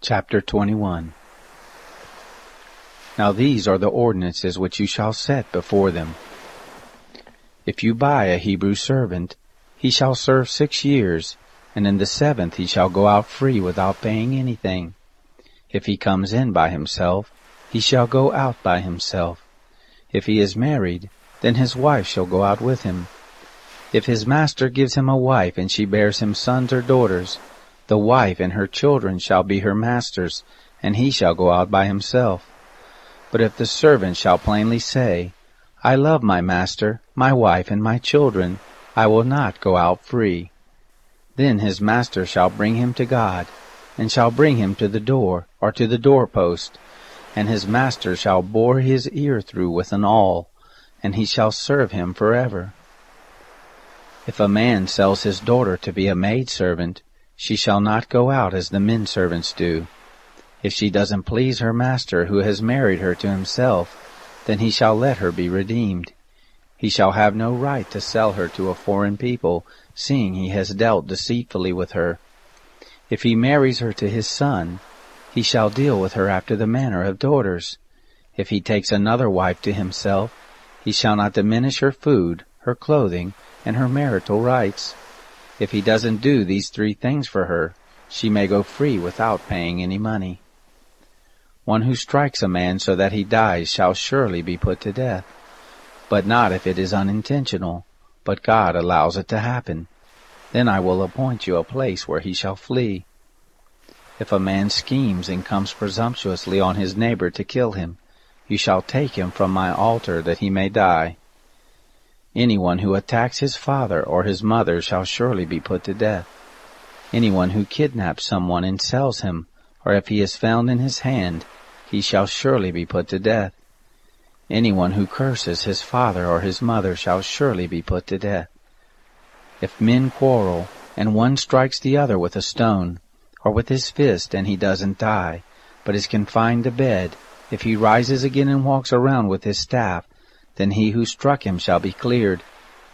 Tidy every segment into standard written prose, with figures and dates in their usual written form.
Chapter 21. Now these are the ordinances which you shall set before them. If you buy a Hebrew servant, he shall serve 6 years, and in the 7th he shall go out free without paying anything. If he comes in by himself, he shall go out by himself. If he is married, then his wife shall go out with him. If his master gives him a wife, and she bears him sons or daughters, the wife and her children shall be her master's, and he shall go out by himself. But if the servant shall plainly say, I love my master, my wife, and my children, I will not go out free, then his master shall bring him to God, and shall bring him to the door, or to the doorpost, and his master shall bore his ear through with an awl, and he shall serve him forever. If a man sells his daughter to be a maidservant, she shall not go out as the men servants do. If she doesn't please her master who has married her to himself, then he shall let her be redeemed. He shall have no right to sell her to a foreign people, seeing he has dealt deceitfully with her. If he marries her to his son, he shall deal with her after the manner of daughters. If he takes another wife to himself, he shall not diminish her food, her clothing, and her marital rights. If he doesn't do these 3 things for her, she may go free without paying any money. One who strikes a man so that he dies shall surely be put to death, but not if it is unintentional, but God allows it to happen. Then I will appoint you a place where he shall flee. If a man schemes and comes presumptuously on his neighbor to kill him, you shall take him from my altar that he may die. Anyone who attacks his father or his mother shall surely be put to death. Anyone who kidnaps someone and sells him, or if he is found in his hand, he shall surely be put to death. Anyone who curses his father or his mother shall surely be put to death. If men quarrel, and one strikes the other with a stone, or with his fist, and he doesn't die, but is confined to bed, if he rises again and walks around with his staff, then he who struck him shall be cleared.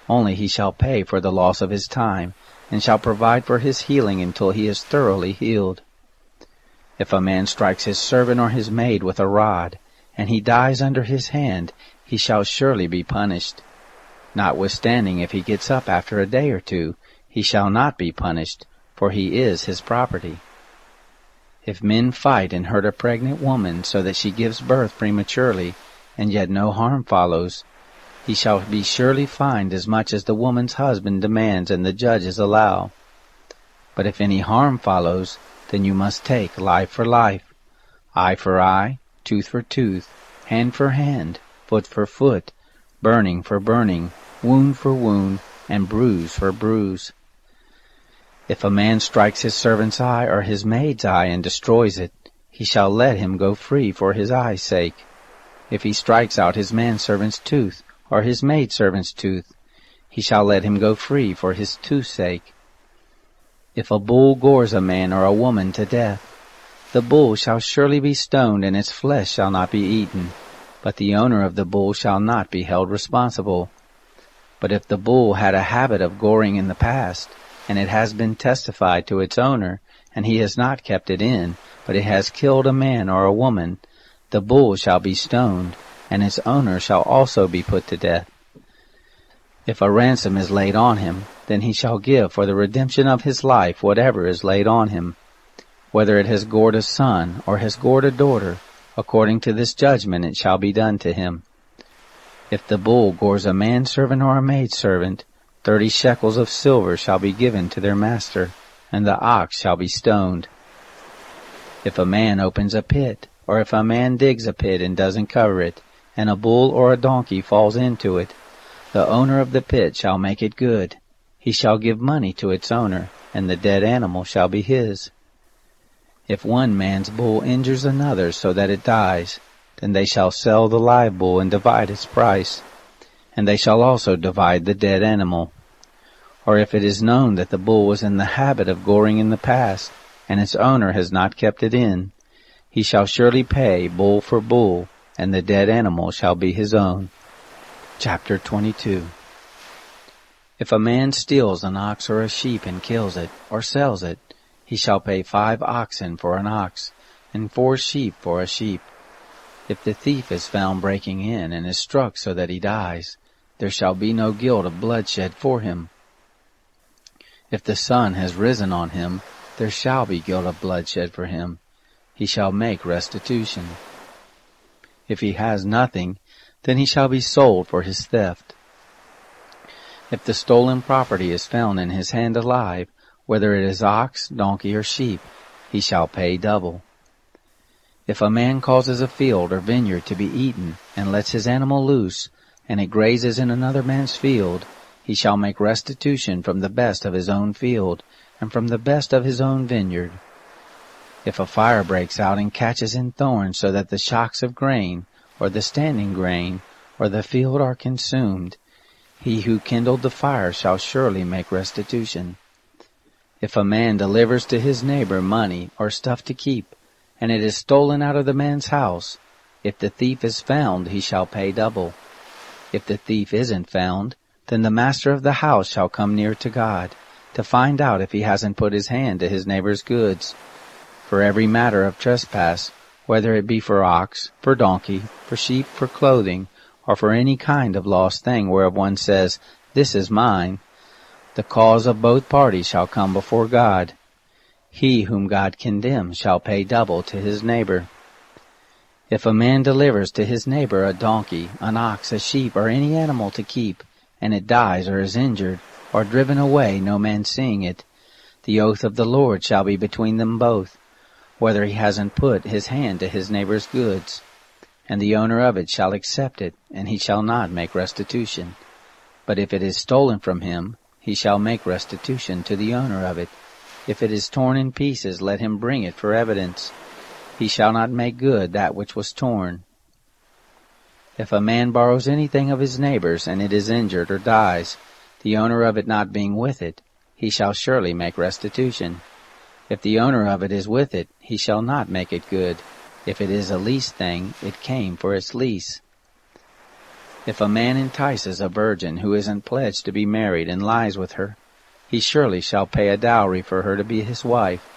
Only he shall pay for the loss of his time, and shall provide for his healing until he is thoroughly healed. If a man strikes his servant or his maid with a rod, and he dies under his hand, he shall surely be punished. Notwithstanding, if he gets up after a day or 2, he shall not be punished, for he is his property. If men fight and hurt a pregnant woman so that she gives birth prematurely, and yet no harm follows, he shall be surely fined as much as the woman's husband demands and the judges allow. But if any harm follows, then you must take life for life, eye for eye, tooth for tooth, hand for hand, foot for foot, burning for burning, wound for wound, and bruise for bruise. If a man strikes his servant's eye or his maid's eye and destroys it, he shall let him go free for his eye's sake. If he strikes out his manservant's tooth or his maidservant's tooth, he shall let him go free for his tooth's sake. If a bull gores a man or a woman to death, the bull shall surely be stoned, and its flesh shall not be eaten, but the owner of the bull shall not be held responsible. But if the bull had a habit of goring in the past, and it has been testified to its owner, and he has not kept it in, but it has killed a man or a woman, the bull shall be stoned, and its owner shall also be put to death. If a ransom is laid on him, then he shall give for the redemption of his life whatever is laid on him. Whether it has gored a son or has gored a daughter, according to this judgment it shall be done to him. If the bull gores a manservant or a maidservant, 30 shekels of silver shall be given to their master, and the ox shall be stoned. If a man opens a pit, or if a man digs a pit and doesn't cover it, and a bull or a donkey falls into it, the owner of the pit shall make it good. He shall give money to its owner, and the dead animal shall be his. If one man's bull injures another so that it dies, then they shall sell the live bull and divide its price, and they shall also divide the dead animal. Or if it is known that the bull was in the habit of goring in the past, and its owner has not kept it in, he shall surely pay bull for bull, and the dead animal shall be his own. Chapter 22. If a man steals an ox or a sheep and kills it, or sells it, he shall pay 5 oxen for an ox, and 4 sheep for a sheep. If the thief is found breaking in and is struck so that he dies, there shall be no guilt of bloodshed for him. If the sun has risen on him, there shall be guilt of bloodshed for him. He shall make restitution. If he has nothing, then he shall be sold for his theft. If the stolen property is found in his hand alive, whether it is ox, donkey, or sheep, he shall pay double. If a man causes a field or vineyard to be eaten, and lets his animal loose, and it grazes in another man's field, he shall make restitution from the best of his own field, and from the best of his own vineyard. If a fire breaks out and catches in thorns so that the shocks of grain, or the standing grain, or the field are consumed, he who kindled the fire shall surely make restitution. If a man delivers to his neighbor money or stuff to keep, and it is stolen out of the man's house, if the thief is found, he shall pay double. If the thief isn't found, then the master of the house shall come near to God, to find out if he hasn't put his hand to his neighbor's goods. For every matter of trespass, whether it be for ox, for donkey, for sheep, for clothing, or for any kind of lost thing whereof one says, "This is mine," the cause of both parties shall come before God. He whom God condemns shall pay double to his neighbor. If a man delivers to his neighbor a donkey, an ox, a sheep, or any animal to keep, and it dies or is injured, or driven away, no man seeing it, the oath of the Lord shall be between them both, whether he hasn't put his hand to his neighbor's goods. And the owner of it shall accept it, and he shall not make restitution. But if it is stolen from him, he shall make restitution to the owner of it. If it is torn in pieces, let him bring it for evidence. He shall not make good that which was torn. If a man borrows anything of his neighbor's, and it is injured or dies, the owner of it not being with it, he shall surely make restitution. If the owner of it is with it, he shall not make it good. If it is a leased thing, it came for its lease. If a man entices a virgin who isn't pledged to be married and lies with her, he surely shall pay a dowry for her to be his wife.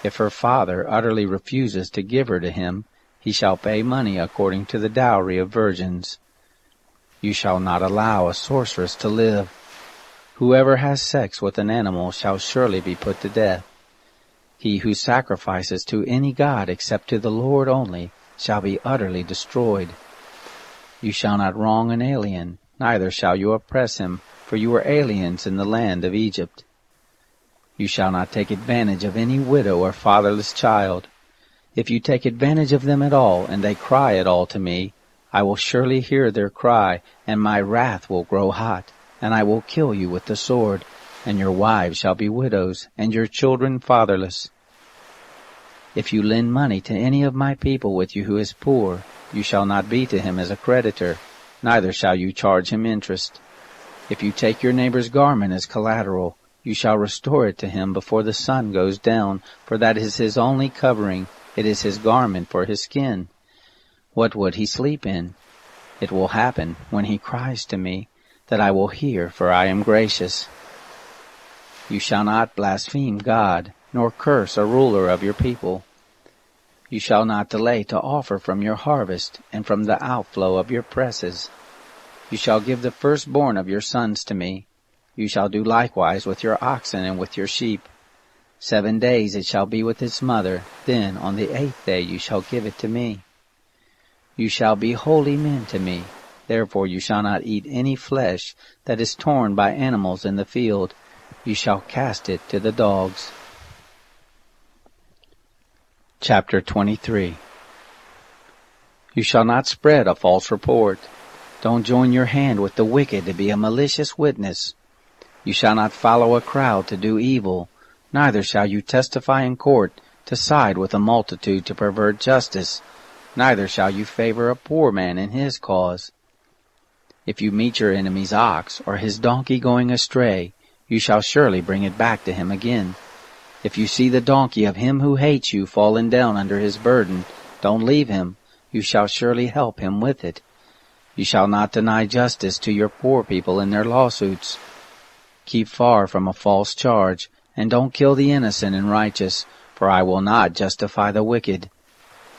If her father utterly refuses to give her to him, he shall pay money according to the dowry of virgins. You shall not allow a sorceress to live. Whoever has sex with an animal shall surely be put to death. He who sacrifices to any god except to the Lord only shall be utterly destroyed. You shall not wrong an alien, neither shall you oppress him, for you were aliens in the land of Egypt. You shall not take advantage of any widow or fatherless child. If you take advantage of them at all, and they cry at all to me, I will surely hear their cry, and my wrath will grow hot, and I will kill you with the sword, and your wives shall be widows, and your children fatherless. If you lend money to any of my people with you who is poor, you shall not be to him as a creditor, neither shall you charge him interest. If you take your neighbor's garment as collateral, you shall restore it to him before the sun goes down, for that is his only covering, it is his garment for his skin. What would he sleep in? It will happen, when he cries to me, that I will hear, for I am gracious. You shall not blaspheme God, nor curse a ruler of your people. You shall not delay to offer from your harvest, and from the outflow of your presses. You shall give the firstborn of your sons to me. You shall do likewise with your oxen and with your sheep. 7 days it shall be with its mother, then on the 8th day you shall give it to me. You shall be holy men to me. Therefore you shall not eat any flesh that is torn by animals in the field. You shall cast it to the dogs. Chapter 23. You shall not spread a false report. Don't join your hand with the wicked to be a malicious witness. You shall not follow a crowd to do evil, neither shall you testify in court to side with a multitude to pervert justice, neither shall you favor a poor man in his cause. If you meet your enemy's ox or his donkey going astray, you shall surely bring it back to him again. If you see the donkey of him who hates you fallen down under his burden, don't leave him, you shall surely help him with it. You shall not deny justice to your poor people in their lawsuits. Keep far from a false charge, and don't kill the innocent and righteous, for I will not justify the wicked.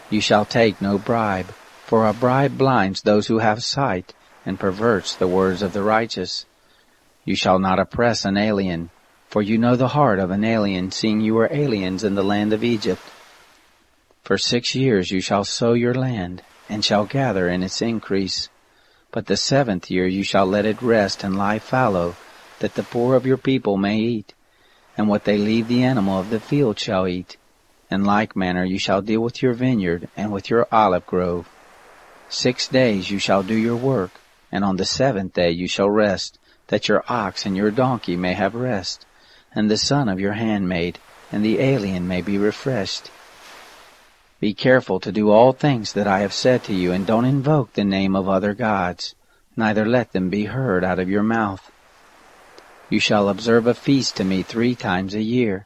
You shall take no bribe, for a bribe blinds those who have sight, and perverts the words of the righteous. You shall not oppress an alien, for you know the heart of an alien, seeing you were aliens in the land of Egypt. For 6 years you shall sow your land, and shall gather in its increase. But the 7th year you shall let it rest and lie fallow, that the poor of your people may eat, and what they leave the animal of the field shall eat. In like manner you shall deal with your vineyard and with your olive grove. 6 days you shall do your work, and on the 7th day you shall rest, that your ox and your donkey may have rest, and the son of your handmaid, and the alien may be refreshed. Be careful to do all things that I have said to you, and don't invoke the name of other gods, neither let them be heard out of your mouth. You shall observe a feast to me 3 times a year.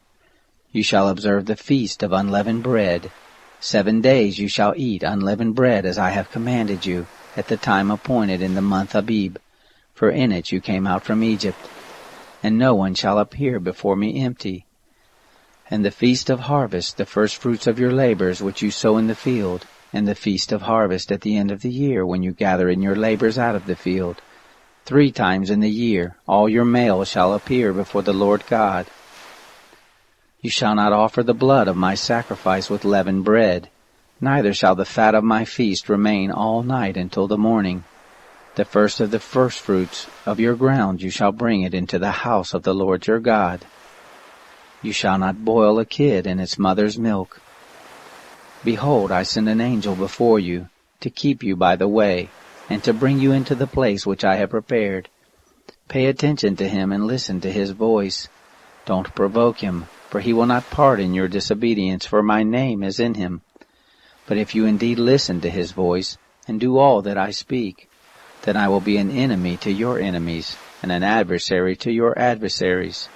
You shall observe the feast of unleavened bread. 7 days you shall eat unleavened bread as I have commanded you, at the time appointed in the month Abib, for in it you came out from Egypt. And no one shall appear before me empty. And the feast of harvest, the firstfruits of your labors which you sow in the field, and the feast of harvest at the end of the year, when you gather in your labors out of the field. 3 times in the year all your males shall appear before the Lord God. You shall not offer the blood of my sacrifice with leavened bread, neither shall the fat of my feast remain all night until the morning. The first of the firstfruits of your ground you shall bring it into the house of the Lord your God. You shall not boil a kid in its mother's milk. Behold, I send an angel before you, to keep you by the way, and to bring you into the place which I have prepared. Pay attention to him and listen to his voice. Don't provoke him, for he will not pardon your disobedience, for my name is in him. But if you indeed listen to his voice, and do all that I speak, then I will be an enemy to your enemies, and an adversary to your adversaries.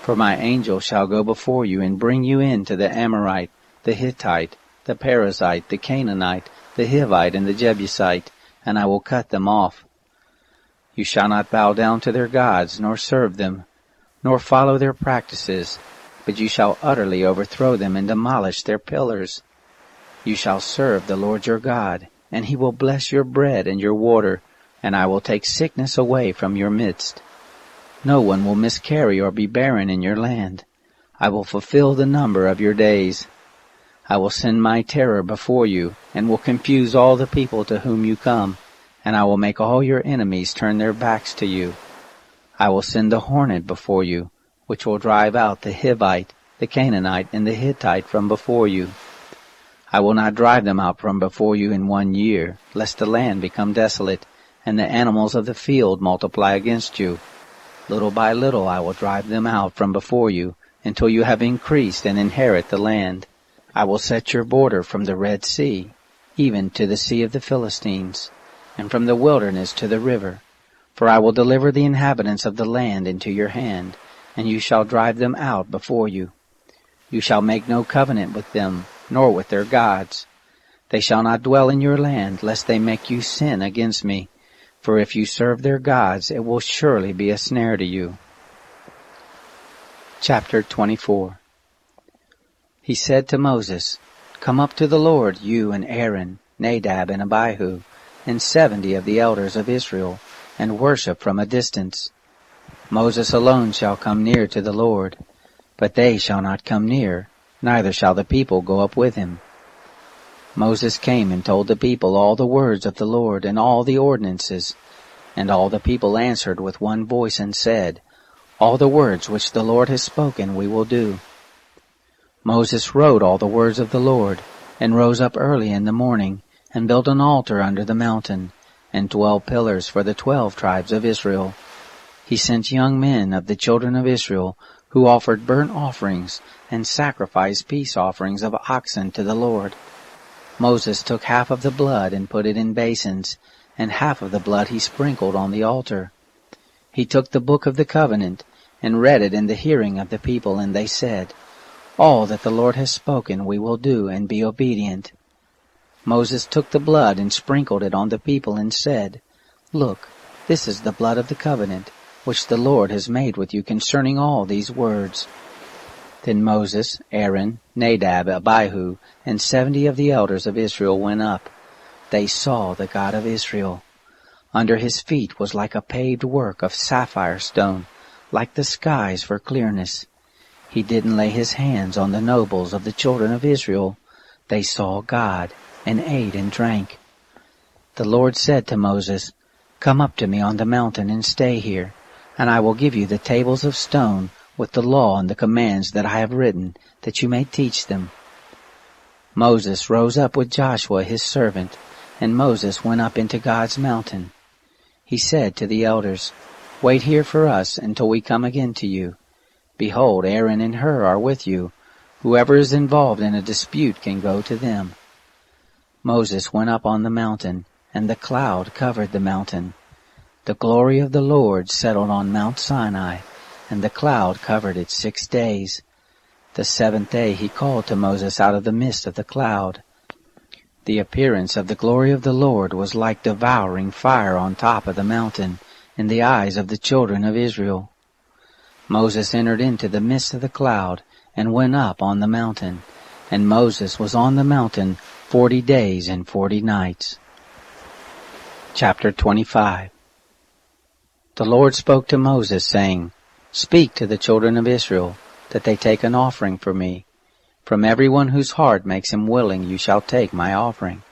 For my angel shall go before you, and bring you in to the Amorite, the Hittite, the Perizzite, the Canaanite, the Hivite, and the Jebusite, and I will cut them off. You shall not bow down to their gods, nor serve them, nor follow their practices, but you shall utterly overthrow them and demolish their pillars. You shall serve the Lord your God, and he will bless your bread and your water, and I will take sickness away from your midst. No one will miscarry or be barren in your land. I will fulfill the number of your days. I will send my terror before you, and will confuse all the people to whom you come, and I will make all your enemies turn their backs to you. I will send the hornet before you, which will drive out the Hivite, the Canaanite, and the Hittite from before you. I will not drive them out from before you in 1 year, lest the land become desolate, and the animals of the field multiply against you. Little by little I will drive them out from before you, until you have increased and inherit the land. I will set your border from the Red Sea, even to the sea of the Philistines, and from the wilderness to the river. For I will deliver the inhabitants of the land into your hand, and you shall drive them out before you. You shall make no covenant with them, nor with their gods. They shall not dwell in your land, lest they make you sin against me. For if you serve their gods, it will surely be a snare to you. Chapter 24. He said to Moses, Come up to the Lord, you and Aaron, Nadab and Abihu, and 70 of the elders of Israel, and worship from a distance. Moses alone shall come near to the Lord, but they shall not come near, neither shall the people go up with him. Moses came and told the people all the words of the Lord and all the ordinances. And all the people answered with one voice and said, All the words which the Lord has spoken we will do. Moses wrote all the words of the Lord, and rose up early in the morning, and built an altar under the mountain, and 12 pillars for the 12 tribes of Israel. He sent young men of the children of Israel, who offered burnt offerings, and sacrificed peace offerings of oxen to the Lord. Moses took half of the blood and put it in basins, and half of the blood he sprinkled on the altar. He took the book of the covenant, and read it in the hearing of the people, and they said, All that the Lord has spoken we will do, and be obedient. Moses took the blood and sprinkled it on the people, and said, Look, this is the blood of the covenant, which the Lord has made with you concerning all these words. Then Moses, Aaron, Nadab, Abihu, and 70 of the elders of Israel went up. They saw the God of Israel. Under his feet was like a paved work of sapphire stone, like the skies for clearness. He didn't lay his hands on the nobles of the children of Israel. They saw God, and ate and drank. The Lord said to Moses, "Come up to me on the mountain and stay here, and I will give you the tables of stone with the law and the commands that I have written, that you may teach them." Moses rose up with Joshua his servant, and Moses went up into God's mountain. He said to the elders, "Wait here for us until we come again to you. Behold, Aaron and Hur are with you. Whoever is involved in a dispute can go to them." Moses went up on the mountain, and the cloud covered the mountain. The glory of the Lord settled on Mount Sinai, and the cloud covered it 6 days. The 7th day he called to Moses out of the midst of the cloud. The appearance of the glory of the Lord was like devouring fire on top of the mountain in the eyes of the children of Israel. Moses entered into the midst of the cloud and went up on the mountain, and Moses was on the mountain 40 days and 40 nights. Chapter 25. The Lord spoke to Moses, saying, "Speak to the children of Israel, that they take an offering for me. From everyone whose heart makes him willing you shall take my offering.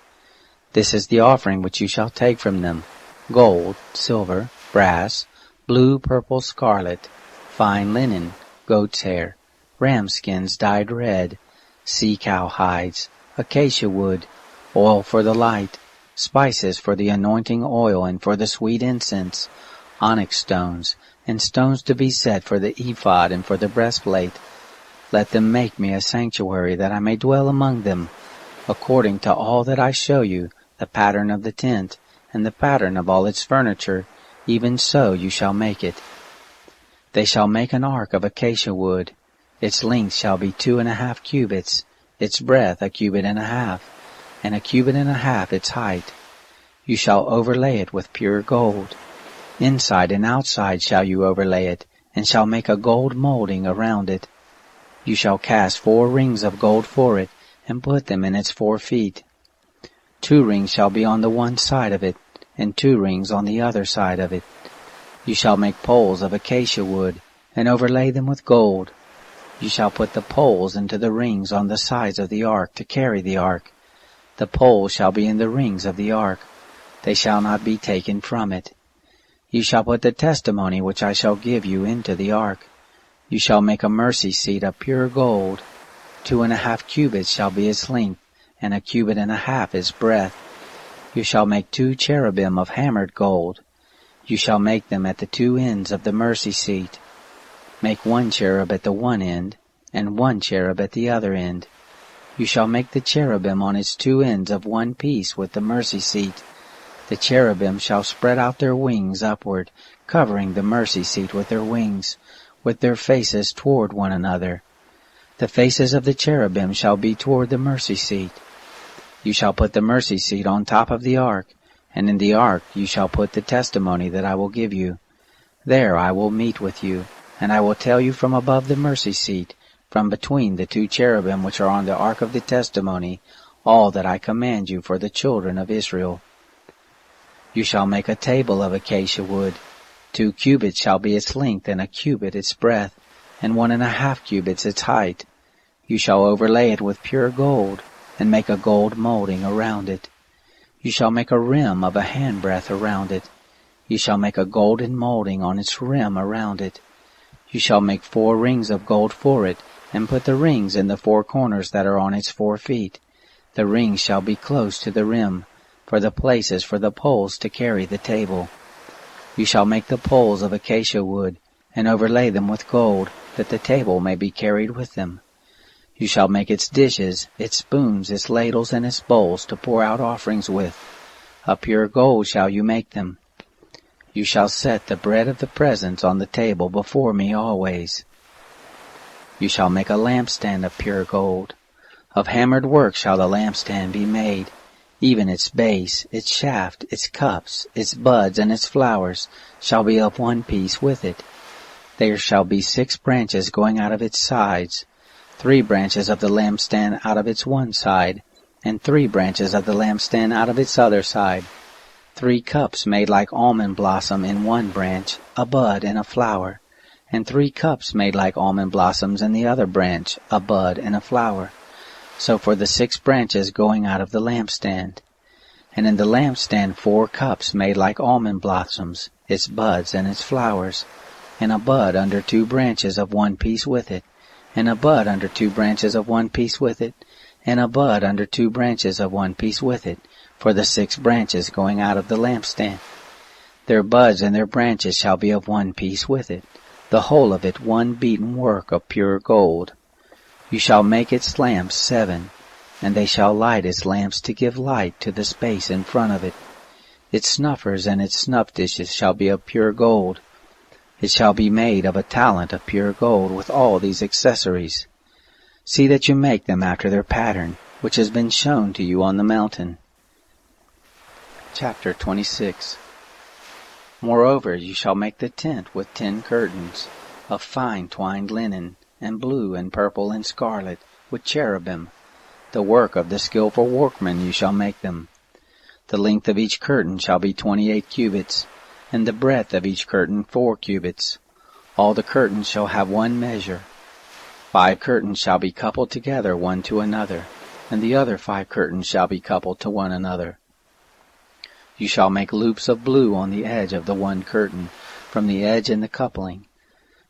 This is the offering which you shall take from them: gold, silver, brass, blue, purple, scarlet, fine linen, goat's hair, ram skins dyed red, sea-cow hides, acacia wood, oil for the light, spices for the anointing oil and for the sweet incense, onyx stones, and stones to be set for the ephod and for the breastplate. Let them make me a sanctuary, that I may dwell among them, according to all that I show you, the pattern of the tent, and the pattern of all its furniture, even so you shall make it. They shall make an ark of acacia wood. Its length shall be 2.5 cubits, its breadth 1.5 cubits, and 1.5 cubits its height. You shall overlay it with pure gold. Inside and outside shall you overlay it, and shall make a gold molding around it. You shall cast 4 rings of gold for it, and put them in its 4 feet. 2 rings shall be on the one side of it, and 2 rings on the other side of it. You shall make poles of acacia wood, and overlay them with gold. You shall put the poles into the rings on the sides of the ark to carry the ark. The poles shall be in the rings of the ark. They shall not be taken from it. You shall put the testimony which I shall give you into the ark. You shall make a mercy seat of pure gold. 2.5 cubits shall be its length, and 1.5 cubits its breadth. You shall make 2 cherubim of hammered gold. You shall make them at the 2 ends of the mercy seat. Make 1 cherub at the one end, and 1 cherub at the other end. You shall make the cherubim on its 2 ends of one piece with the mercy seat. The cherubim shall spread out their wings upward, covering the mercy seat with their wings, with their faces toward one another. The faces of the cherubim shall be toward the mercy seat. You shall put the mercy seat on top of the ark, and in the ark you shall put the testimony that I will give you. There I will meet with you, and I will tell you from above the mercy seat, from between the 2 cherubim which are on the ark of the testimony, all that I command you for the children of Israel. You shall make a table of acacia wood. 2 cubits shall be its length, and 1 cubit its breadth, and 1.5 cubits its height. You shall overlay it with pure gold, and make a gold molding around it. You shall make a rim of a handbreadth around it. You shall make a golden molding on its rim around it. You shall make 4 rings of gold for it, and put the rings in the 4 corners that are on its 4 feet. The rings shall be close to the rim, for the places for the poles to carry the table. You shall make the poles of acacia wood, and overlay them with gold, that the table may be carried with them. You shall make its dishes, its spoons, its ladles, and its bowls to pour out offerings with. Of pure gold shall you make them. You shall set the bread of the presence on the table before me always. You shall make a lampstand of pure gold. Of hammered work shall the lampstand be made, even its base, its shaft, its cups, its buds, and its flowers shall be of one piece with it. There shall be 6 branches going out of its sides. 3 branches of the lampstand out of its one side, and 3 branches of the lampstand out of its other side. 3 cups made like almond blossom in one branch, a bud and a flower, and 3 cups made like almond blossoms in the other branch, a bud and a flower. So for the 6 branches going out of the lampstand. And in the lampstand 4 cups made like almond blossoms, its buds and its flowers, and a bud under 2 branches of one piece with it, and a bud under 2 branches of one piece with it, and a bud under 2 branches of one piece with it, for the 6 branches going out of the lampstand. Their buds and their branches shall be of one piece with it, the whole of it one beaten work of pure gold. You shall make its lamps 7, and they shall light its lamps to give light to the space in front of it. Its snuffers and its snuff dishes shall be of pure gold. It shall be made of a talent of pure gold with all these accessories. See that you make them after their pattern, which has been shown to you on the mountain. Chapter 26. Moreover, you shall make the tent with 10 curtains, of fine twined linen, and blue and purple and scarlet, with cherubim. The work of the skillful workman you shall make them. The length of each curtain shall be 28 cubits, and the breadth of each curtain 4 cubits. All the curtains shall have one measure. 5 curtains shall be coupled together one to another, and the other 5 curtains shall be coupled to one another. You shall make loops of blue on the edge of the one curtain, from the edge in the coupling.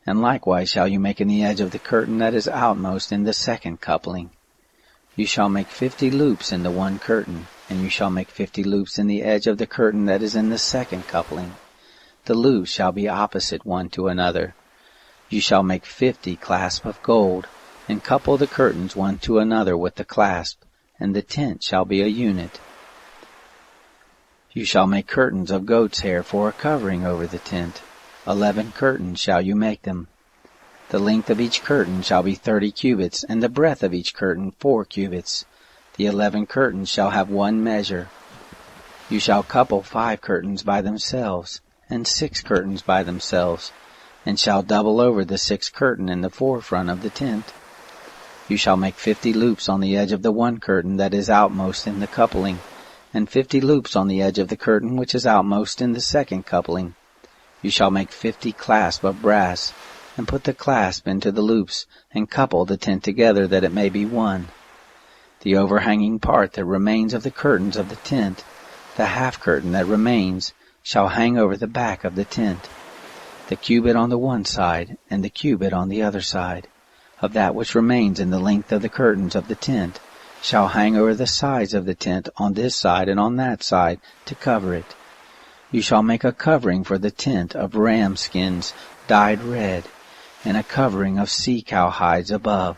And likewise shall you make in the edge of the curtain that is outmost in the second coupling. You shall make 50 loops in the one curtain, and you shall make 50 loops in the edge of the curtain that is in the second coupling. The loops shall be opposite one to another. You shall make 50 clasps of gold, and couple the curtains one to another with the clasp, and the tent shall be a unit. You shall make curtains of goat's hair for a covering over the tent. 11 curtains shall you make them. The length of each curtain shall be 30 cubits, and the breadth of each curtain 4 cubits. The 11 curtains shall have one measure. You shall couple 5 curtains by themselves, and 6 curtains by themselves, and shall double over the 6th curtain in the forefront of the tent. You shall make 50 loops on the edge of the one curtain that is outmost in the coupling, and 50 loops on the edge of the curtain which is outmost in the second coupling. You shall make 50 clasps of brass, and put the clasp into the loops, and couple the tent together that it may be one. The overhanging part that remains of the curtains of the tent, the half curtain that remains, shall hang over the back of the tent. The cubit on the one side, and the cubit on the other side, of that which remains in the length of the curtains of the tent, shall hang over the sides of the tent on this side and on that side, to cover it. You shall make a covering for the tent of ram skins dyed red, and a covering of sea-cow hides above.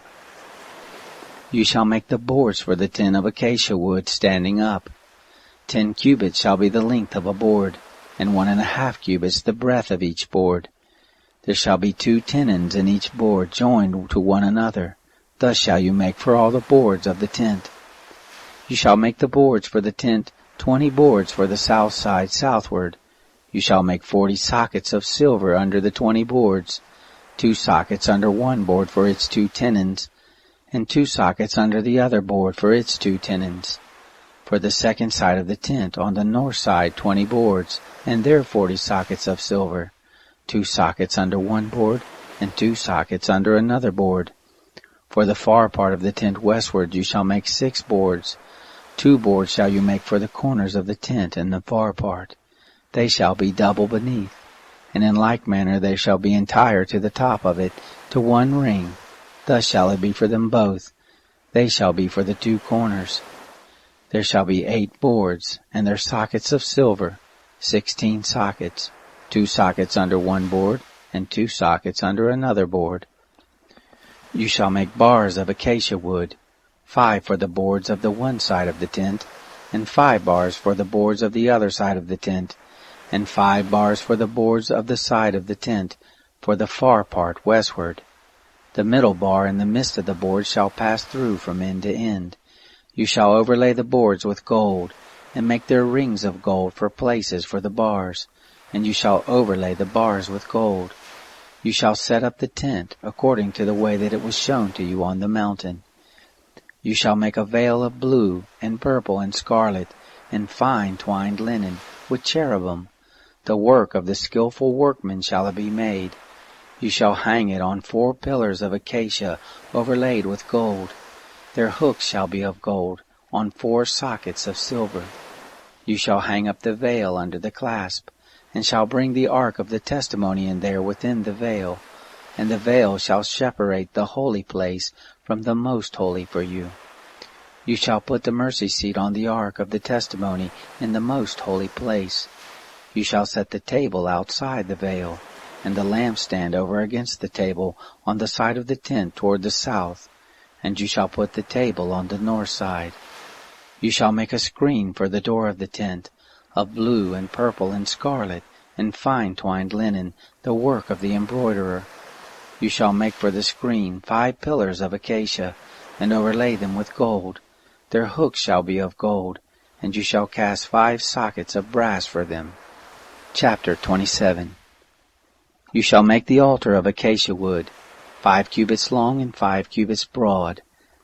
You shall make the boards for the tent of acacia wood standing up. 10 cubits shall be the length of a board, and 1.5 cubits the breadth of each board. There shall be 2 tenons in each board joined to one another. Thus shall you make for all the boards of the tent. You shall make the boards for the tent 20 boards for the south side southward. You shall make 40 sockets of silver under the 20 boards, 2 sockets under one board for its 2 tenons, and 2 sockets under the other board for its 2 tenons. For the second side of the tent on the north side 20 boards, and their 40 sockets of silver, 2 sockets under one board, and 2 sockets under another board. For the far part of the tent westward you shall make 6 boards. 2 boards shall you make for the corners of the tent in the far part. They shall be double beneath, and in like manner they shall be entire to the top of it, to one ring. Thus shall it be for them both. They shall be for the 2 corners. There shall be 8 boards, and their sockets of silver, 16 sockets, 2 sockets under one board, and 2 sockets under another board. You shall make bars of acacia wood, 5 for the boards of the one side of the tent, and 5 bars for the boards of the other side of the tent, and 5 bars for the boards of the side of the tent, for the far part westward. The middle bar in the midst of the boards shall pass through from end to end. You shall overlay the boards with gold, and make their rings of gold for places for the bars, and you shall overlay the bars with gold. You shall set up the tent according to the way that it was shown to you on the mountain. You shall make a veil of blue and purple and scarlet and fine twined linen with cherubim. The work of the skillful workman shall it be made. You shall hang it on 4 pillars of acacia overlaid with gold. Their hooks shall be of gold, on 4 sockets of silver. You shall hang up the veil under the clasp, and shall bring the ark of the testimony in there within the veil. And the veil shall separate the holy place from the most holy for you. You shall put the mercy seat on the ark of the testimony in the most holy place. You shall set the table outside the veil, and the lampstand over against the table on the side of the tent toward the south, and you shall put the table on the north side. You shall make a screen for the door of the tent, of blue and purple and scarlet, and fine twined linen, the work of the embroiderer. You shall make for the screen 5 pillars of acacia, and overlay them with gold. Their hooks shall be of gold, and you shall cast 5 sockets of brass for them. Chapter 27. You shall make the altar of acacia wood, 5 cubits long and 5 cubits broad.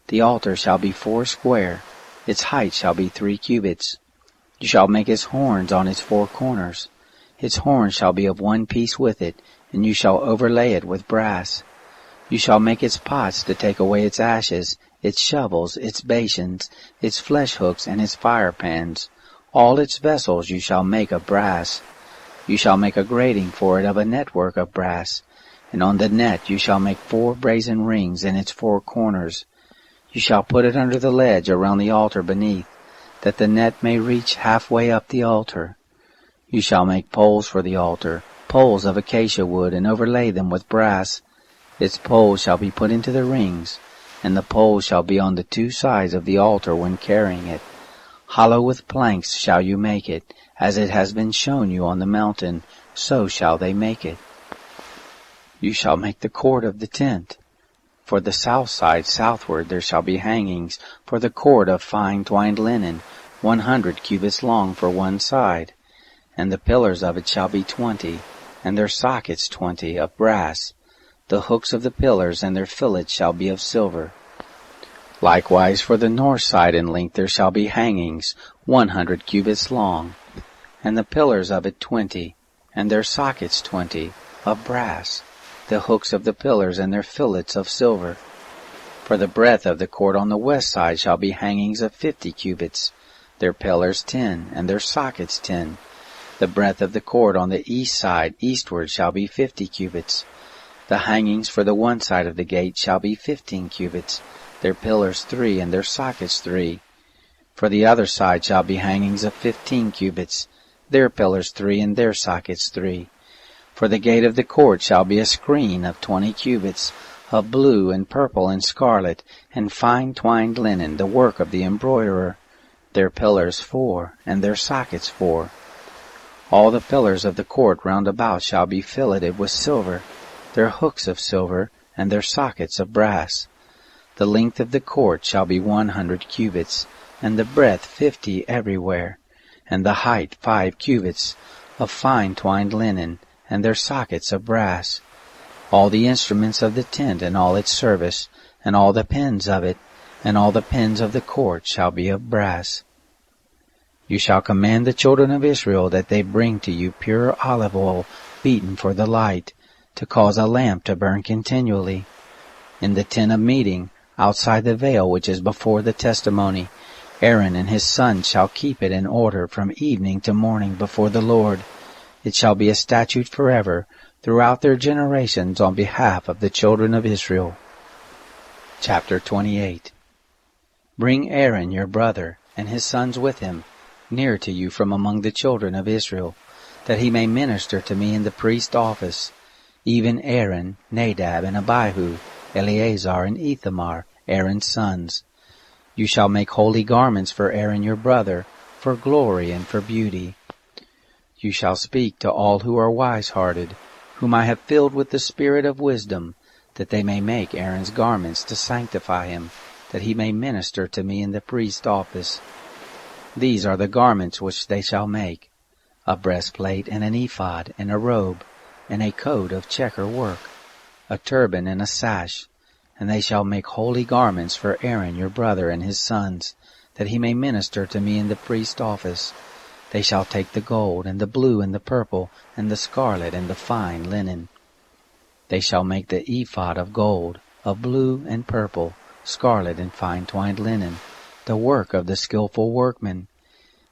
The altar shall be 4 square. Its height shall be 3 cubits. You shall make its horns on its 4 corners. Its horns shall be of 1 piece with it, and you shall overlay it with brass. You shall make its pots to take away its ashes, its shovels, its basins, its flesh hooks, and its fire pans. All its vessels you shall make of brass. You shall make a grating for it of a network of brass, and on the net you shall make 4 brazen rings in its 4 corners. You shall put it under the ledge around the altar beneath, that the net may reach halfway up the altar. You shall make poles for the altar, poles of acacia wood, and overlay them with brass. Its poles shall be put into the rings, and the poles shall be on the 2 sides of the altar when carrying it. Hollow with planks shall you make it, as it has been shown you on the mountain, so shall they make it. You shall make the cord of the tent. For the south side southward there shall be hangings for the cord of fine twined linen, 100 cubits long for one side. And the pillars of it shall be 20, and their sockets 20, of brass. The hooks of the pillars and their fillets shall be of silver. Likewise for the north side in length there shall be hangings, 100 cubits long, and the pillars of it 20, and their sockets 20, of brass. The hooks of the pillars and their fillets of silver. For the breadth of the court on the west side shall be hangings of 50 cubits, their pillars 10, and their sockets 10. The breadth of the court on the east side eastward shall be 50 cubits. The hangings for the one side of the gate shall be 15 cubits, their pillars 3, and their sockets 3. For the other side shall be hangings of 15 cubits, their pillars 3, and their sockets 3. For the gate of the court shall be a screen of 20 cubits, of blue and purple and scarlet, and fine twined linen, the work of the embroiderer. Their pillars 4, and their sockets 4. All the pillars of the court round about shall be filleted with silver, their hooks of silver, and their sockets of brass. The length of the court shall be 100 cubits, and the breadth 50 everywhere, and the height 5 cubits, of fine twined linen, and their sockets of brass. All the instruments of the tent and all its service, and all the pins of it, and all the pins of the court shall be of brass. You shall command the children of Israel that they bring to you pure olive oil beaten for the light, to cause a lamp to burn continually. In the tent of meeting, outside the veil which is before the testimony, Aaron and his sons shall keep it in order from evening to morning before the Lord. It shall be a statute forever throughout their generations on behalf of the children of Israel. Chapter 28. Bring Aaron your brother and his sons with him near to you from among the children of Israel, that he may minister to me in the priest's office, even Aaron, Nadab, and Abihu, Eleazar, and Ithamar, Aaron's sons. You shall make holy garments for Aaron your brother, for glory and for beauty. You shall speak to all who are wise-hearted, whom I have filled with the spirit of wisdom, that they may make Aaron's garments to sanctify him, that he may minister to me in the priest's office. These are the garments which they shall make: a breastplate, and an ephod, and a robe, and a coat of checker work, a turban and a sash. And they shall make holy garments for Aaron your brother and his sons, that he may minister to me in the priest's office. They shall take the gold, and the blue, and the purple, and the scarlet, and the fine linen. They shall make the ephod of gold, of blue and purple, scarlet and fine twined linen, the work of the skillful workman.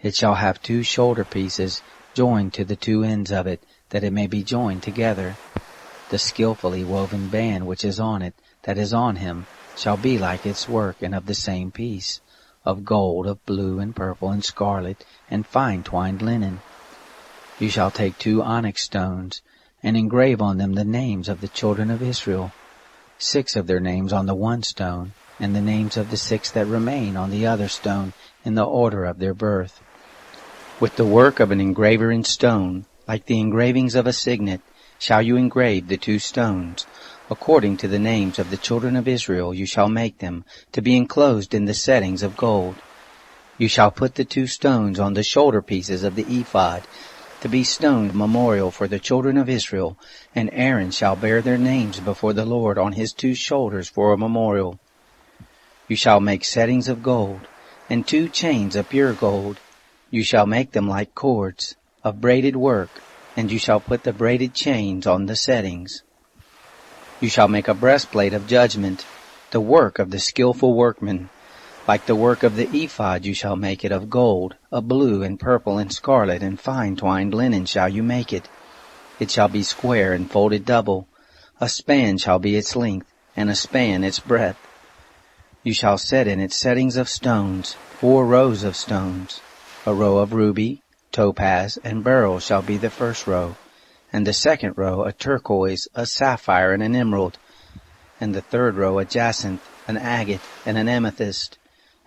It shall have 2 shoulder pieces, joined to the 2 ends of it, that it may be joined together. The skillfully woven band which is on it, that is on him, shall be like its work, and of the same piece, of gold, of blue, and purple, and scarlet, and fine twined linen. You shall take 2 onyx stones, and engrave on them the names of the children of Israel, 6 of their names on the one stone, and the names of the 6 that remain on the other stone, in the order of their birth. With the work of an engraver in stone, like the engravings of a signet, shall you engrave the 2 stones. According to the names of the children of Israel you shall make them, to be enclosed in the settings of gold. You shall put the 2 stones on the shoulder pieces of the ephod, to be stone memorial for the children of Israel, and Aaron shall bear their names before the Lord on his 2 shoulders for a memorial. You shall make settings of gold, and 2 chains of pure gold. You shall make them like cords, of braided work, and you shall put the braided chains on the settings. You shall make a breastplate of judgment, the work of the skillful workman. Like the work of the ephod you shall make it of gold, of blue and purple and scarlet and fine twined linen shall you make it. It shall be square and folded double. A span shall be its length, and a span its breadth. You shall set in it settings of stones, 4 rows of stones. A row of ruby, topaz, and beryl shall be the first row, and the second row a turquoise, a sapphire, and an emerald, and the third row a jacinth, an agate, and an amethyst,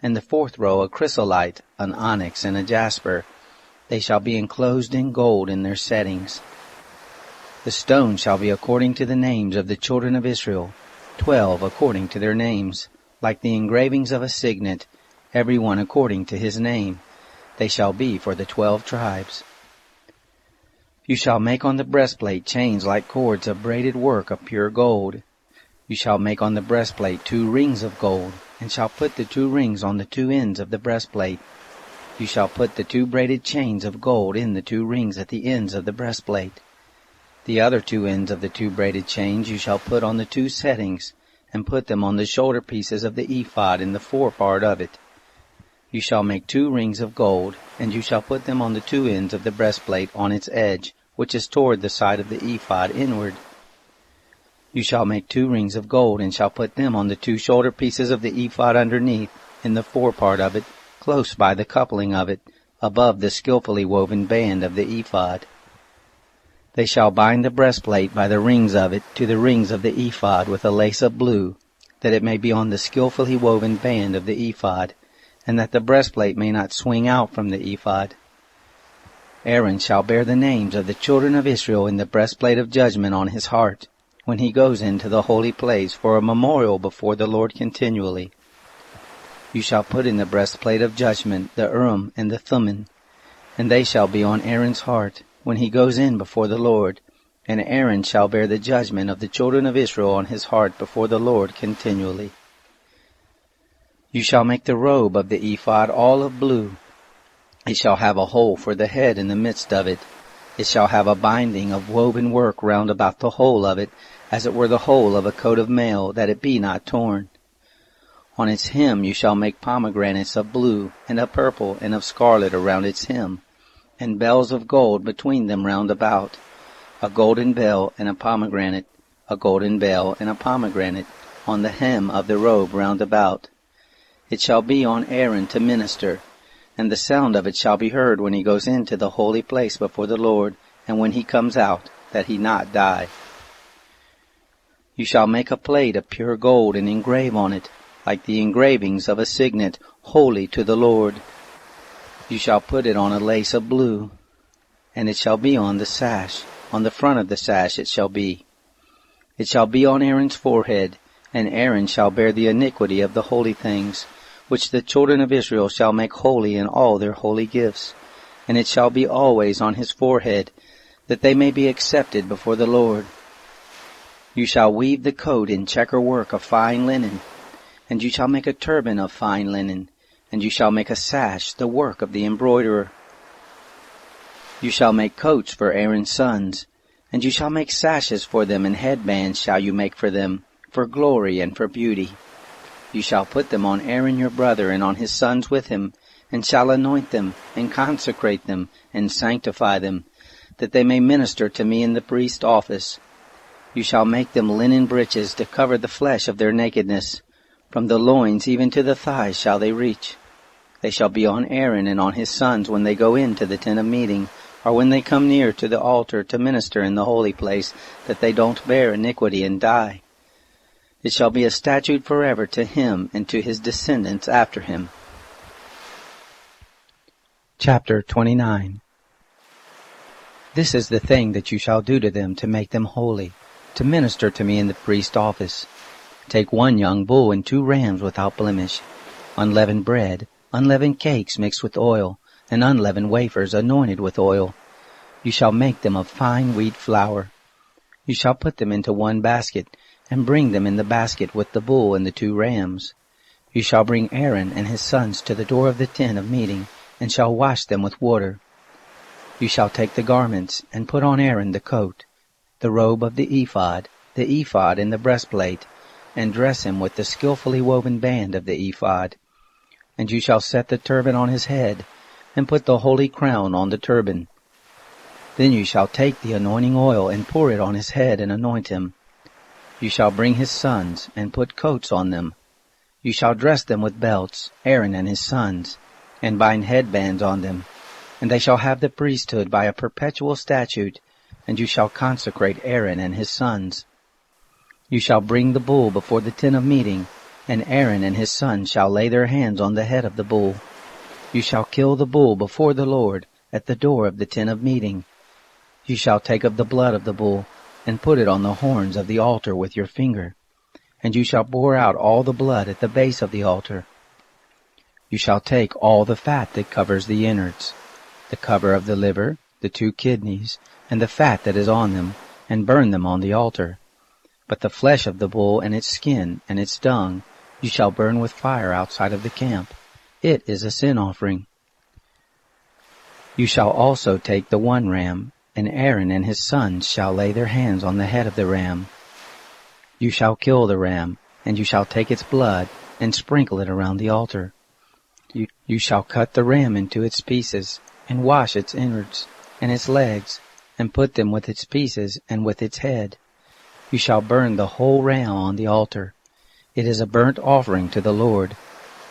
and the 4th row a chrysolite, an onyx, and a jasper. They shall be enclosed in gold in their settings. The stones shall be according to the names of the children of Israel, 12 according to their names, like the engravings of a signet, every one according to his name. They shall be for the 12 tribes. You shall make on the breastplate chains like cords of braided work of pure gold. You shall make on the breastplate 2 rings of gold, and shall put the 2 rings on the 2 ends of the breastplate. You shall put the 2 braided chains of gold in the 2 rings at the ends of the breastplate. The other 2 ends of the 2 braided chains you shall put on the 2 settings, and put them on the shoulder pieces of the ephod in the forepart of it. You shall make 2 rings of gold, and you shall put them on the 2 ends of the breastplate on its edge, which is toward the side of the ephod inward. You shall make 2 rings of gold, and shall put them on the 2 shoulder pieces of the ephod underneath, in the forepart of it, close by the coupling of it, above the skillfully woven band of the ephod. They shall bind the breastplate by the rings of it to the rings of the ephod with a lace of blue, that it may be on the skillfully woven band of the ephod, and that the breastplate may not swing out from the ephod. Aaron shall bear the names of the children of Israel in the breastplate of judgment on his heart, when he goes into the holy place for a memorial before the Lord continually. You shall put in the breastplate of judgment the Urim and the Thummim, and they shall be on Aaron's heart when he goes in before the Lord, and Aaron shall bear the judgment of the children of Israel on his heart before the Lord continually. You shall make the robe of the ephod all of blue. It shall have a hole for the head in the midst of it. It shall have a binding of woven work round about the whole of it, as it were the whole of a coat of mail, that it be not torn. On its hem you shall make pomegranates of blue, and of purple, and of scarlet around its hem, and bells of gold between them round about, a golden bell and a pomegranate, a golden bell and a pomegranate, on the hem of the robe round about. It shall be on Aaron to minister, and the sound of it shall be heard when he goes into the holy place before the Lord, and when he comes out, that he not die. You shall make a plate of pure gold, and engrave on it, like the engravings of a signet, holy to the Lord. You shall put it on a lace of blue, and it shall be on the sash. On the front of the sash it shall be. It shall be on Aaron's forehead, and Aaron shall bear the iniquity of the holy things, which the children of Israel shall make holy in all their holy gifts. And it shall be always on his forehead, that they may be accepted before the Lord. You shall weave the coat in checker work of fine linen, and you shall make a turban of fine linen, and you shall make a sash, the work of the embroiderer. You shall make coats for Aaron's sons, and you shall make sashes for them, and headbands shall you make for them, for glory and for beauty. You shall put them on Aaron your brother, and on his sons with him, and shall anoint them, and consecrate them, and sanctify them, that they may minister to me in the priest's office. You shall make them linen breeches to cover the flesh of their nakedness. From the loins even to the thighs shall they reach. They shall be on Aaron and on his sons when they go into the tent of meeting, or when they come near to the altar to minister in the holy place, that they don't bear iniquity and die. It shall be a statute forever to him and to his descendants after him. Chapter 29. This is the thing that you shall do to them to make them holy, to minister to me in the priest's office. Take 1 young bull and 2 rams without blemish, unleavened bread, unleavened cakes mixed with oil, and unleavened wafers anointed with oil. You shall make them of fine wheat flour. You shall put them into 1 basket, and bring them in the basket with the bull and the 2 rams. You shall bring Aaron and his sons to the door of the tent of meeting, and shall wash them with water. You shall take the garments, and put on Aaron the coat, the robe of the ephod and the breastplate, and dress him with the skillfully woven band of the ephod. And you shall set the turban on his head, and put the holy crown on the turban. Then you shall take the anointing oil, and pour it on his head, and anoint him. You shall bring his sons, and put coats on them. You shall dress them with belts, Aaron and his sons, and bind headbands on them. And they shall have the priesthood by a perpetual statute, and you shall consecrate Aaron and his sons. You shall bring the bull before the tent of meeting, and Aaron and his sons shall lay their hands on the head of the bull. You shall kill the bull before the Lord at the door of the tent of meeting. You shall take of the blood of the bull, and put it on the horns of the altar with your finger, and you shall pour out all the blood at the base of the altar. You shall take all the fat that covers the innards, the cover of the liver, the 2 kidneys, and the fat that is on them, and burn them on the altar. But the flesh of the bull and its skin and its dung you shall burn with fire outside of the camp. It is a sin offering. You shall also take the 1 ram, and Aaron and his sons shall lay their hands on the head of the ram. You shall kill the ram, and you shall take its blood, and sprinkle it around the altar. You shall cut the ram into its pieces, and wash its innards, and its legs, and put them with its pieces and with its head. You shall burn the whole ram on the altar. It is a burnt offering to the Lord.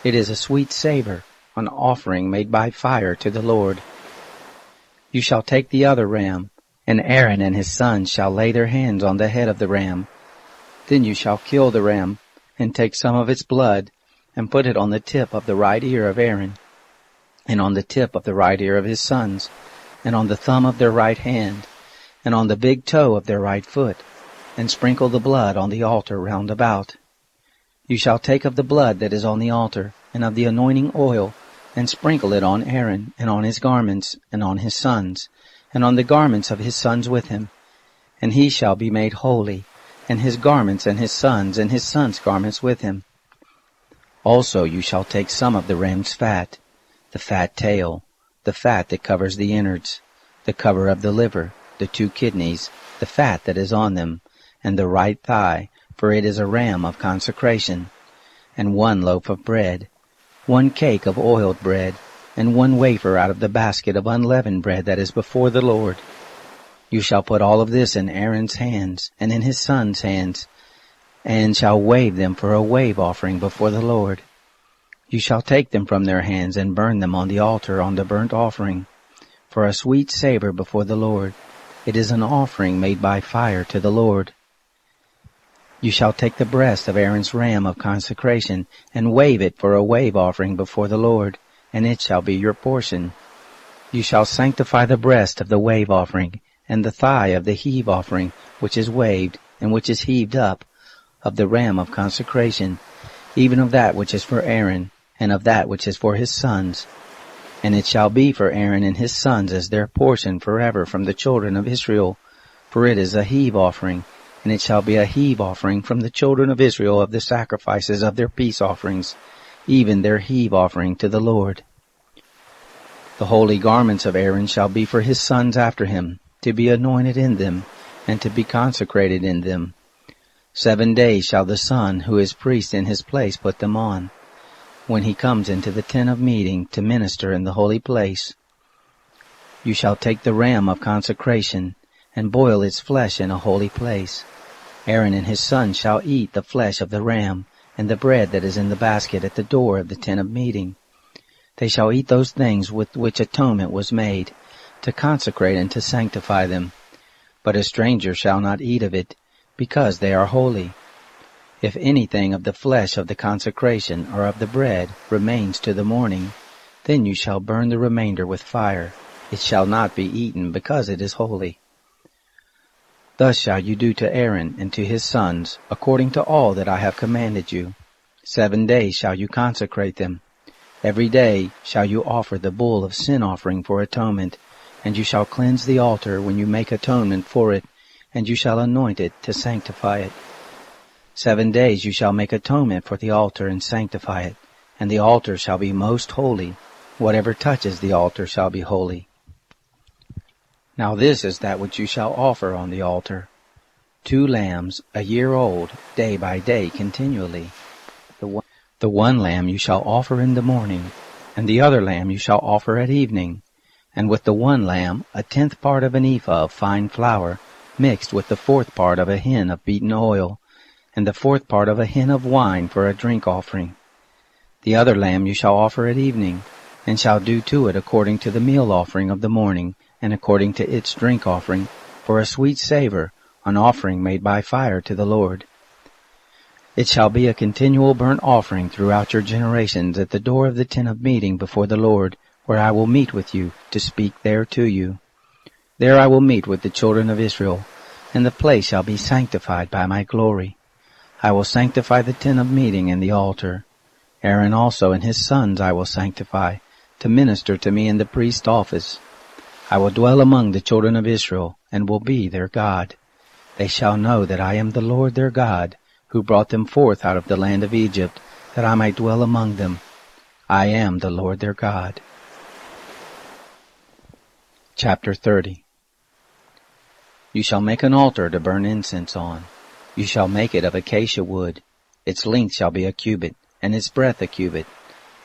It is a sweet savor, an offering made by fire to the Lord. You shall take the other ram, and Aaron and his sons shall lay their hands on the head of the ram. Then you shall kill the ram, and take some of its blood, and put it on the tip of the right ear of Aaron, and on the tip of the right ear of his sons, and on the thumb of their right hand, and on the big toe of their right foot, and sprinkle the blood on the altar round about. You shall take of the blood that is on the altar, and of the anointing oil, and sprinkle it on Aaron, and on his garments, and on his sons, and on the garments of his sons with him. And he shall be made holy, and his garments and his sons' garments with him. Also you shall take some of the ram's fat, the fat tail, the fat that covers the innards, the cover of the liver, the 2 kidneys, the fat that is on them, and the right thigh, for it is a ram of consecration, and 1 loaf of bread, 1 cake of oiled bread, and 1 wafer out of the basket of unleavened bread that is before the Lord. You shall put all of this in Aaron's hands, and in his sons' hands, and shall wave them for a wave offering before the Lord. You shall take them from their hands, and burn them on the altar on the burnt offering, for a sweet savor before the Lord. It is an offering made by fire to the Lord. You shall take the breast of Aaron's ram of consecration, and wave it for a wave offering before the Lord, and it shall be your portion. You shall sanctify the breast of the wave offering, and the thigh of the heave offering, which is waved, and which is heaved up, of the ram of consecration, even of that which is for Aaron, and of that which is for his sons. And it shall be for Aaron and his sons as their portion forever from the children of Israel, for it is a heave offering, and it shall be a heave offering from the children of Israel of the sacrifices of their peace offerings, even their heave offering to the Lord. The holy garments of Aaron shall be for his sons after him, to be anointed in them, and to be consecrated in them. 7 days shall the son who is priest in his place put them on, when he comes into the tent of meeting to minister in the holy place. You shall take the ram of consecration, and boil its flesh in a holy place. Aaron and his sons shall eat the flesh of the ram, and the bread that is in the basket at the door of the tent of meeting. They shall eat those things with which atonement was made, to consecrate and to sanctify them. But a stranger shall not eat of it, because they are holy. If anything of the flesh of the consecration or of the bread remains to the morning, then you shall burn the remainder with fire. It shall not be eaten, because it is holy. Thus shall you do to Aaron and to his sons, according to all that I have commanded you. 7 days shall you consecrate them. Every day shall you offer the bull of sin offering for atonement, and you shall cleanse the altar when you make atonement for it, and you shall anoint it to sanctify it. 7 days you shall make atonement for the altar and sanctify it, and the altar shall be most holy. Whatever touches the altar shall be holy. Now this is that which you shall offer on the altar: 2 lambs, a year old, day by day continually. The one lamb you shall offer in the morning, and the other lamb you shall offer at evening. And with the one lamb 1/10 part of an ephah of fine flour, mixed with the 4th part of a hin of beaten oil, and the 4th part of a hin of wine for a drink offering. The other lamb you shall offer at evening, and shall do to it according to the meal offering of the morning, and according to its drink offering, for a sweet savor, an offering made by fire to the Lord. It shall be a continual burnt offering throughout your generations at the door of the tent of meeting before the Lord, where I will meet with you, to speak there to you. There I will meet with the children of Israel, and the place shall be sanctified by my glory. I will sanctify the tent of meeting and the altar. Aaron also and his sons I will sanctify, to minister to me in the priest's office. I will dwell among the children of Israel, and will be their God. They shall know that I am the Lord their God, who brought them forth out of the land of Egypt, that I might dwell among them. I am the Lord their God. Chapter 30. You shall make an altar to burn incense on. You shall make it of acacia wood. Its length shall be a cubit, and its breadth a cubit.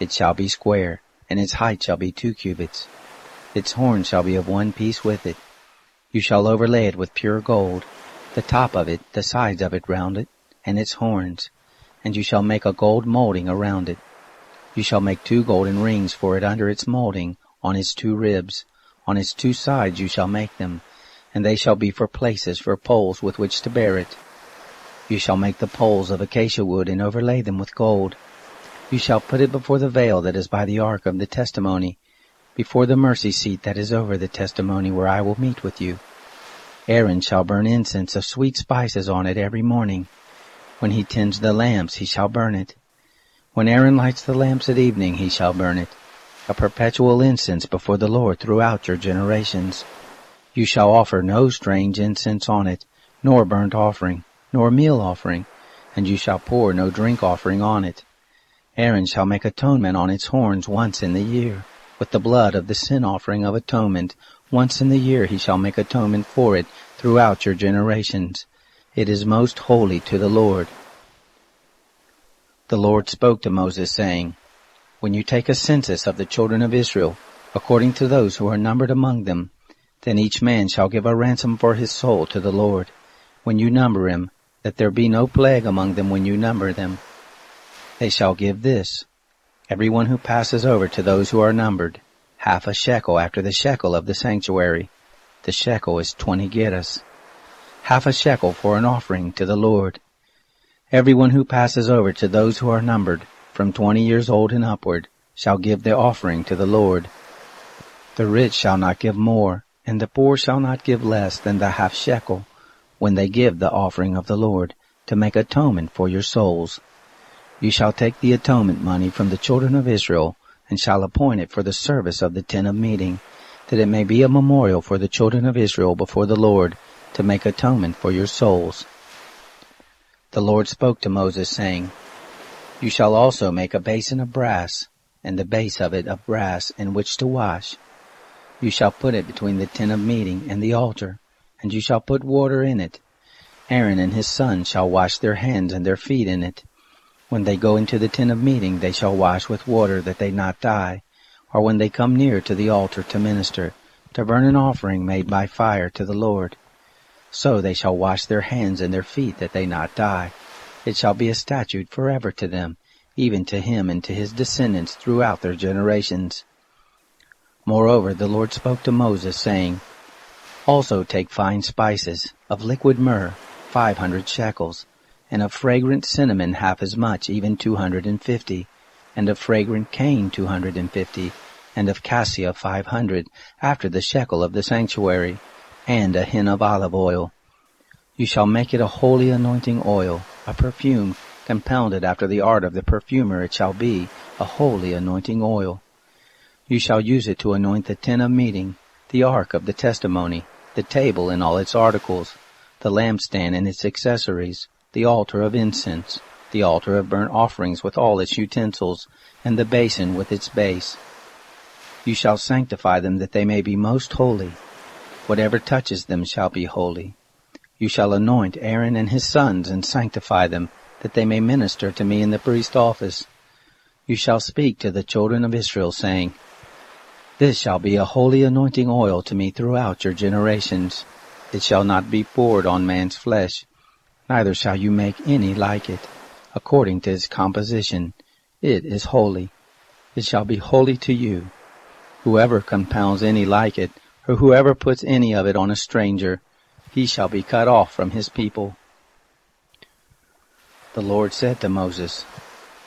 It shall be square, and its height shall be 2 cubits. Its horn shall be of 1 piece with it. You shall overlay it with pure gold, the top of it, the sides of it round it, and its horns. And you shall make a gold molding around it. You shall make 2 golden rings for it under its molding, on its 2 ribs. On its 2 sides you shall make them, and they shall be for places for poles with which to bear it. You shall make the poles of acacia wood and overlay them with gold. You shall put it before the veil that is by the ark of the testimony, before the mercy seat that is over the testimony, where I will meet with you. Aaron shall burn incense of sweet spices on it every morning. When he tends the lamps, he shall burn it. When Aaron lights the lamps at evening, he shall burn it, a perpetual incense before the Lord throughout your generations. You shall offer no strange incense on it, nor burnt offering, nor meal offering, and you shall pour no drink offering on it. Aaron shall make atonement on its horns once in the year, with the blood of the sin offering of atonement. Once in the year he shall make atonement for it throughout your generations. It is most holy to the Lord. The Lord spoke to Moses, saying, When you take a census of the children of Israel, according to those who are numbered among them, then each man shall give a ransom for his soul to the Lord, when you number him, that there be no plague among them when you number them. They shall give this: every one who passes over to those who are numbered, 1/2 shekel after the shekel of the sanctuary. The shekel is 20 gerahs. 1/2 shekel for an offering to the Lord. Every one who passes over to those who are numbered, from 20 years old and upward, shall give the offering to the Lord. The rich shall not give more, and the poor shall not give less than the 1/2 shekel, when they give the offering of the Lord, to make atonement for your souls. You shall take the atonement money from the children of Israel, and shall appoint it for the service of the tent of meeting, that it may be a memorial for the children of Israel before the Lord, to make atonement for your souls. The Lord spoke to Moses, saying, You shall also make a basin of brass, and the base of it of brass, in which to wash. You shall put it between the tent of meeting and the altar, and you shall put water in it. Aaron and his sons shall wash their hands and their feet in it. When they go into the tent of meeting, they shall wash with water, that they not die, or when they come near to the altar to minister, to burn an offering made by fire to the Lord. So they shall wash their hands and their feet, that they not die. It shall be a statute forever to them, even to him and to his descendants throughout their generations. Moreover, the Lord spoke to Moses, saying, Also take fine spices, of liquid myrrh, 500 shekels, and of fragrant cinnamon half as much, even 250, and of fragrant cane 250, and of cassia 500, after the shekel of the sanctuary, and a hin of olive oil. You shall make it a holy anointing oil, a perfume, compounded after the art of the perfumer. It shall be a holy anointing oil. You shall use it to anoint the tent of meeting, the ark of the testimony, the table and all its articles, the lampstand and its accessories, the altar of incense, the altar of burnt offerings with all its utensils, and the basin with its base. You shall sanctify them, that they may be most holy. Whatever touches them shall be holy. You shall anoint Aaron and his sons, and sanctify them, that they may minister to me in the priest's office. You shall speak to the children of Israel, saying, This shall be a holy anointing oil to me throughout your generations. It shall not be poured on man's flesh, neither shall you make any like it, according to its composition. It is holy. It shall be holy to you. Whoever compounds any like it, or whoever puts any of it on a stranger, he shall be cut off from his people. The Lord said to Moses,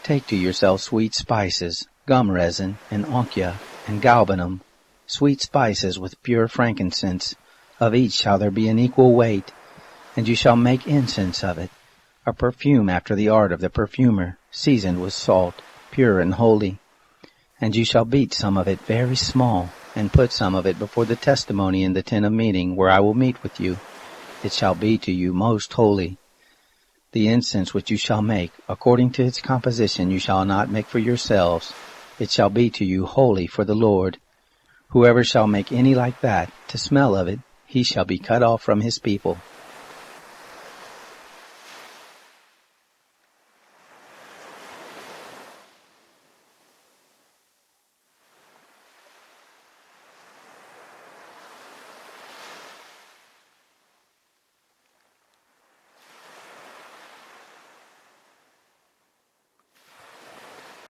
Take to yourself sweet spices, gum resin, and onycha, and galbanum, sweet spices with pure frankincense. Of each shall there be an equal weight, and you shall make incense of it, a perfume after the art of the perfumer, seasoned with salt, pure and holy. And you shall beat some of it very small, and put some of it before the testimony in the tent of meeting, where I will meet with you. It shall be to you most holy. The incense which you shall make, according to its composition, you shall not make for yourselves. It shall be to you holy for the Lord. Whoever shall make any like that, to smell of it, he shall be cut off from his people.